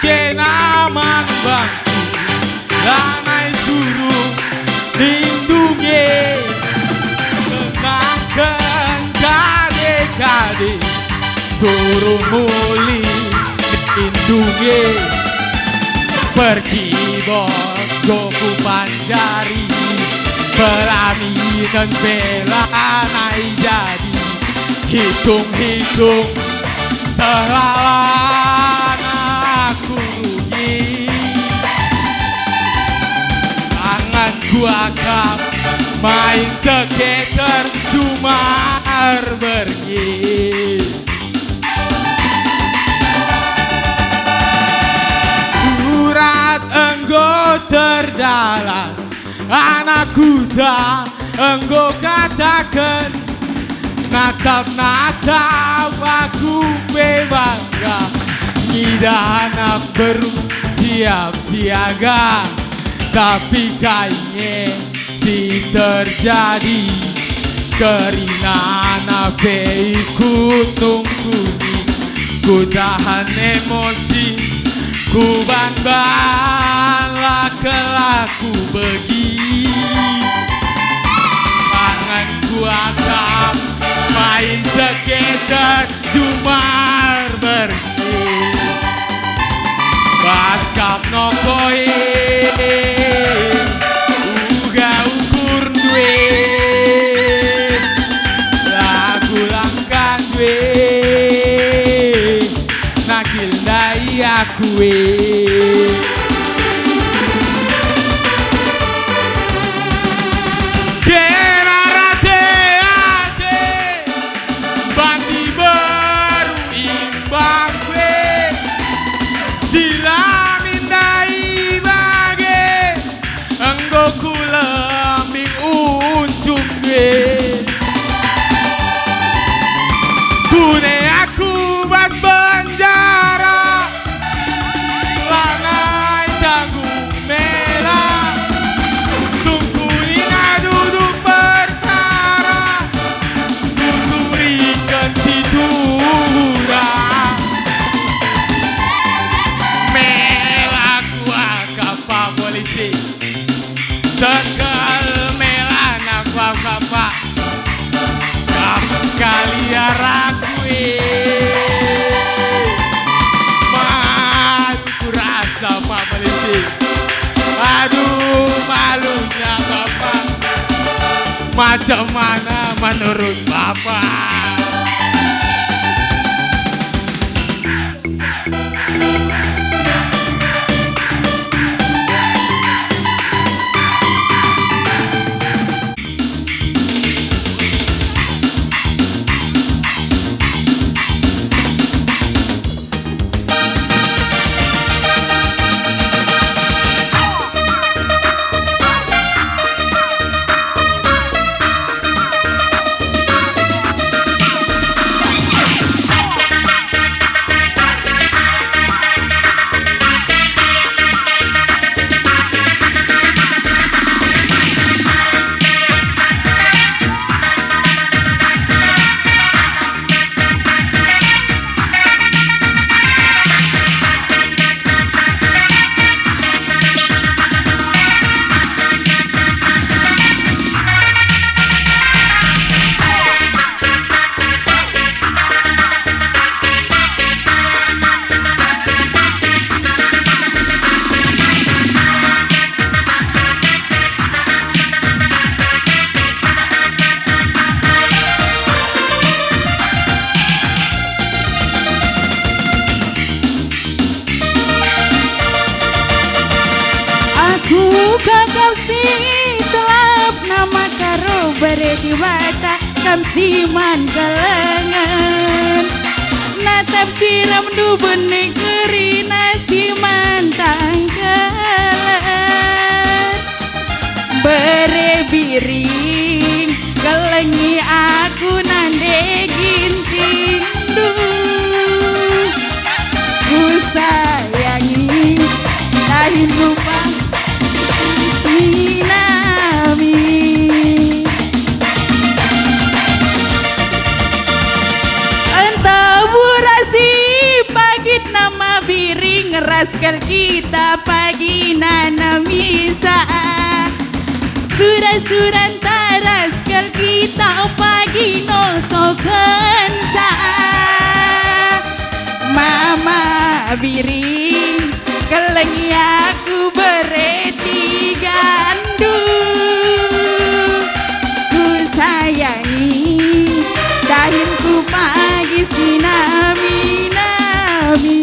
kena bangku lanai suruh lindungi tenangkan kade-kade suruh muli lindungi pergi bogoku panjari pelaminan bela naik jadi hitung-hitung terlalan aku rugi tanganku akan main skater cuma pergi surat enggo terdalam anak kuda enggo katakan natap-natap aku bebangga Nida anak baru siap siaga tapi kayaknya si terjadi kerina anak ikut tunggu ku tahan emosi ku ban-ban laku begi tanganku akan main skater cuma pergi baskap nokoi uga ukur duit lagu langkah duit nakil dai aku Kune aku bak penjara lanai tanggung merah tungkuin duduk perkara tuturikan tidura merah kuaka polisi tegal merah nak kuaka kali rakui malu kurasa Pak Polisi aduh malunya Bapak macam mana menurut Bapak Kau si telap nama karo beredi wata kam siman galengan natap siram du benih kerina siman tangkalan berebiring galengi aku nande ginting du ku sayangi lain lupa nama biring rascal kita pagi nana misa. Suran-suran tarascal kita pagi notokan sa. Mama biring kelengi aku bereti gandu. Ku sayangi dahinku pagi sinami-nami.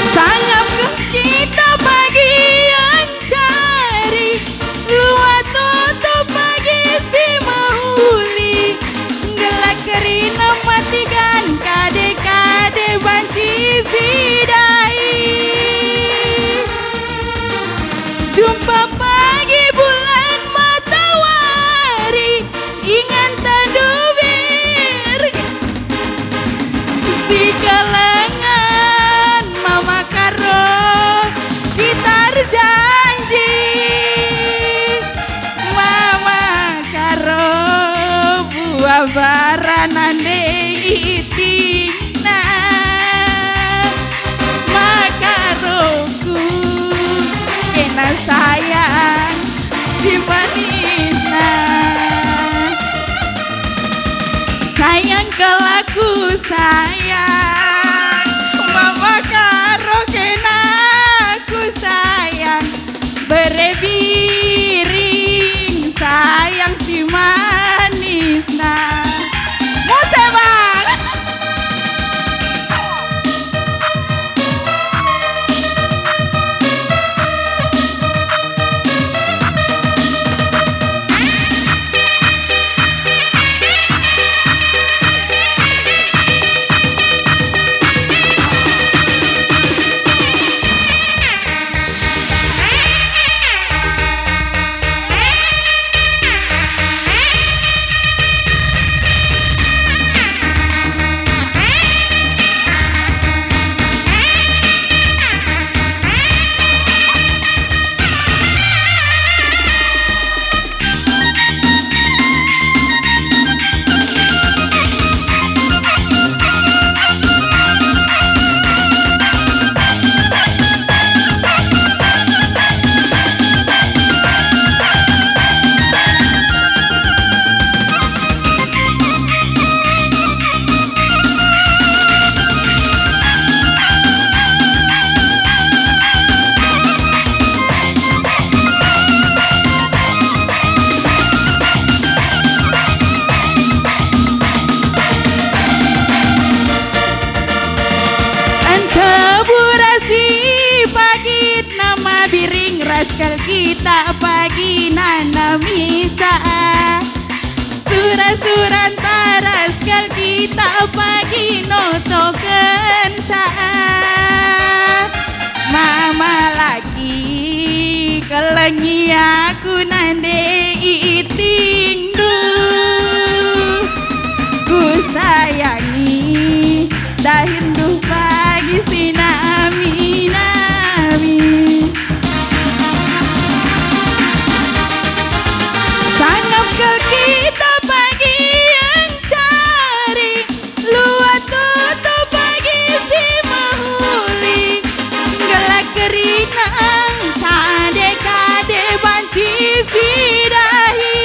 Sangat kita pagi yang cari luar tutup pagi si mahuli. Gelak kerina matikan kade-kade banci sidai. Jumpa pagi bulan matahari ingat tadubir di kalangan mama karo kita janji. Mama karo buah baranande itina makaroku kena sayang di manina. Sayang kelaku sayang mama karo kena ku sayang berebiring sayang si manisna. Muse bang. Rascal kita pagi nana misa. Suran-suran tarascal kita pagi notoken sa. Mama lagi kelengi aku nande itingdu. Ku sayangi dahindu pagi sinami-nami. Kita pagi yang cari luar tutup pagi si mahuli. Gelak kerinang kade-kade banci sidahi.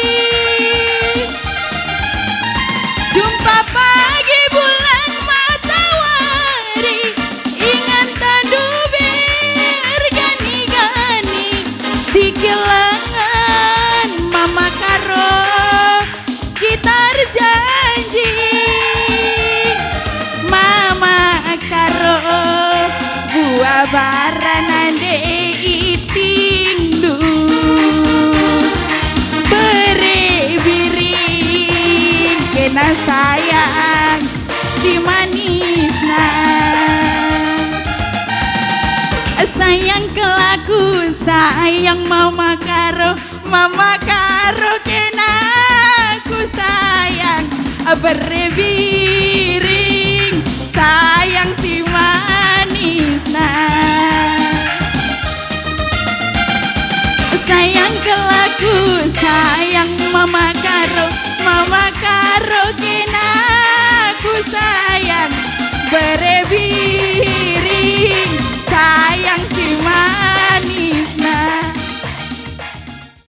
Jumpa pagi bulan matahari ingat tadubir gani-gani di kelangan mama karo kita janji. Mama karo buah baranande itingdu berebiring kena sayang si manisna. Sayang kelaku sayang mama karo kena ku sayang berlebihan.